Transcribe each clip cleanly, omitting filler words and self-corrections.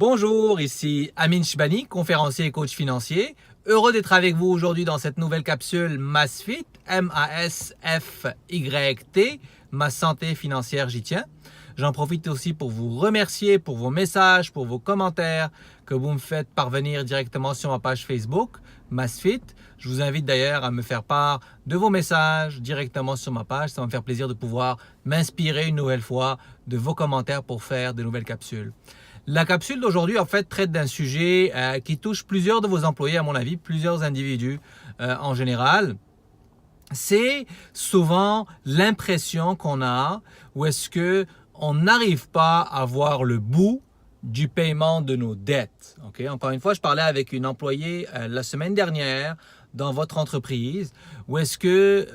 Bonjour, ici Amin Shbani, conférencier et coach financier. Heureux d'être avec vous aujourd'hui dans cette nouvelle capsule MASFIT, M-A-S-F-Y-T, ma santé financière, j'y tiens. J'en profite aussi pour vous remercier pour vos messages, pour vos commentaires que vous me faites parvenir directement sur ma page Facebook, MASFIT. Je vous invite d'ailleurs à me faire part de vos messages directement sur ma page. Ça va me faire plaisir de pouvoir m'inspirer une nouvelle fois de vos commentaires pour faire de nouvelles capsules. La capsule d'aujourd'hui, en fait, traite d'un sujet qui touche plusieurs de vos employés, à mon avis, plusieurs individus en général. C'est souvent l'impression qu'on a où est-ce que on n'arrive pas à voir le bout du paiement de nos dettes. Okay? Encore une fois, je parlais avec une employée la semaine dernière dans votre entreprise où est-ce que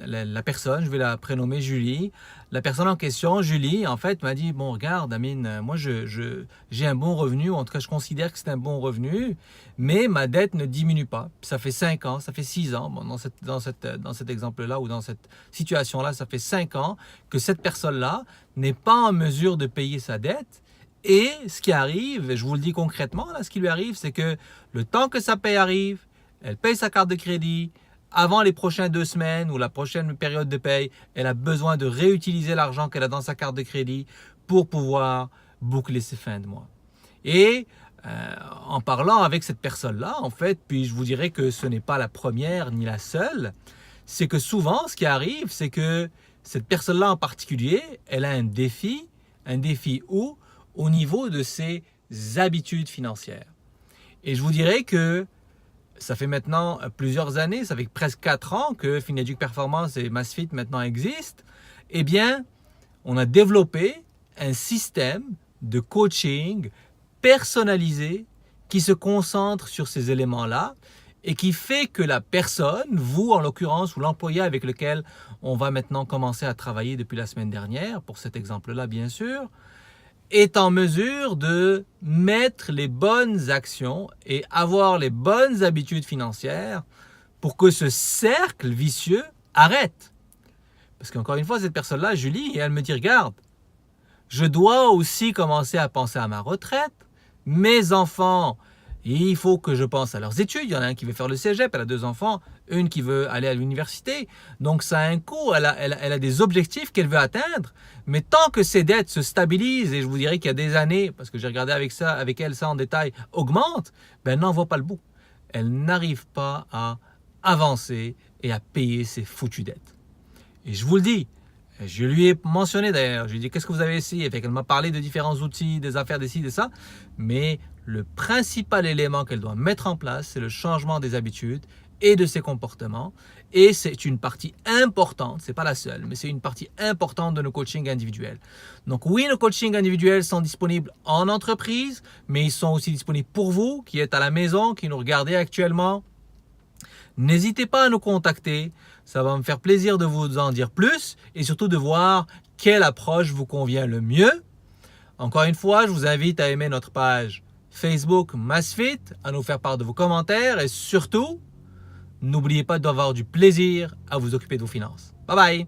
la personne, je vais la prénommer Julie, la personne en question, Julie, en fait, m'a dit, bon, regarde, Amine, moi, j'ai un bon revenu, ou en tout cas, je considère que c'est un bon revenu, mais ma dette ne diminue pas. Puis ça fait 5 ans, ça fait 6 ans, bon, dans cet exemple-là ou dans cette situation-là, ça fait 5 ans que cette personne-là n'est pas en mesure de payer sa dette. Et ce qui arrive, et je vous le dis concrètement, là, ce qui lui arrive, c'est que le temps que sa paye arrive, elle paye sa carte de crédit. Avant les prochaines 2 semaines ou la prochaine période de paye, elle a besoin de réutiliser l'argent qu'elle a dans sa carte de crédit pour pouvoir boucler ses fins de mois. Et en parlant avec cette personne-là, en fait, puis je vous dirais que ce n'est pas la première ni la seule, c'est que souvent, ce qui arrive, c'est que cette personne-là en particulier, elle a un défi où au niveau de ses habitudes financières. Et je vous dirais que ça fait maintenant plusieurs années, ça fait presque 4 ans que Fineduc Performance et MASFIT maintenant existent. Eh bien, on a développé un système de coaching personnalisé qui se concentre sur ces éléments-là et qui fait que la personne, vous en l'occurrence, ou l'employé avec lequel on va maintenant commencer à travailler depuis la semaine dernière, pour cet exemple-là bien sûr, est en mesure de mettre les bonnes actions et avoir les bonnes habitudes financières pour que ce cercle vicieux arrête. Parce qu'encore une fois, cette personne-là, Julie, elle me dit, regarde, je dois aussi commencer à penser à ma retraite, mes enfants, il faut que je pense à leurs études. Il y en a un qui veut faire le cégep, elle a 2 enfants, une qui veut aller à l'université. Donc ça a un coût, elle a des objectifs qu'elle veut atteindre. Mais tant que ses dettes se stabilisent, et je vous dirais qu'il y a des années, parce que j'ai regardé avec elle ça en détail, augmentent, ben elle n'en voit pas le bout. Elle n'arrive pas à avancer et à payer ses foutues dettes. Et je vous le dis, je lui ai mentionné d'ailleurs, je lui ai dit qu'est-ce que vous avez essayé, elle m'a parlé de différents outils, des affaires, des ci, des ça, mais le principal élément qu'elle doit mettre en place, c'est le changement des habitudes et de ses comportements. Et c'est une partie importante, c'est pas la seule, mais c'est une partie importante de nos coachings individuels. Donc oui, nos coachings individuels sont disponibles en entreprise, mais ils sont aussi disponibles pour vous qui êtes à la maison, qui nous regardez actuellement. N'hésitez pas à nous contacter, ça va me faire plaisir de vous en dire plus et surtout de voir quelle approche vous convient le mieux. Encore une fois, je vous invite à aimer notre page Facebook MASFIT, à nous faire part de vos commentaires et surtout, n'oubliez pas d'avoir du plaisir à vous occuper de vos finances. Bye bye!